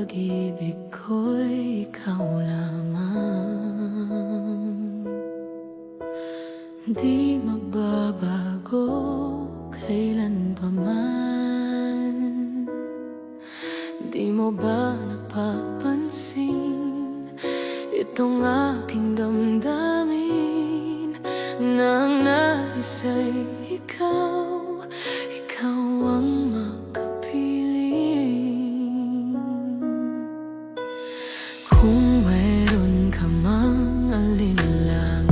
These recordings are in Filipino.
pag-ibig ko'y ikaw lamang. Di magbabago kailan pa man. Di mo ba napapansin itong aking damdamin, na ang nais ay ikaw, ikaw ang makapiling. Kung mayroon ka mang alinlangan,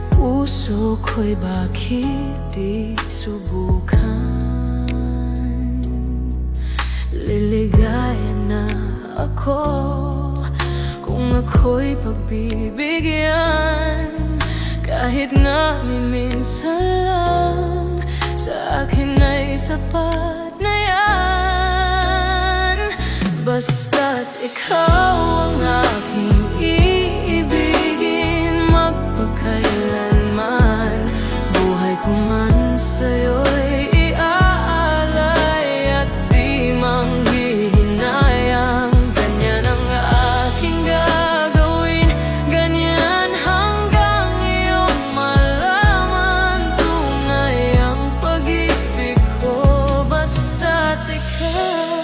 puso ko'y bakit di subukan? Liligaya na ako kung ako'y pagbibigyan, kahit na minsan lang sa akin ay sapat na yan. Basta't ikaw ang aking iibigin, magpakailanman. Buhay ko man sa'yo'y iaalay at di manghihinayang. Ganyan ang aking gagawin, ganyan hanggang iyong malaman tunay ang pag-ibig ko. Basta't ikaw.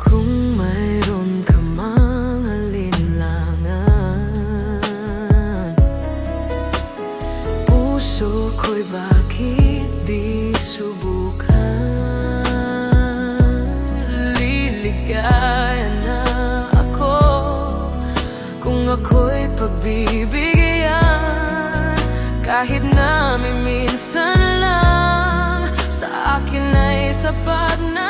Kung mayroon ka mang alinlangan, puso ko'y bakit di subukan? Liligaya na ako kung ako'y pagbibigyan, kahit na minsan lang sa akin ay sapat na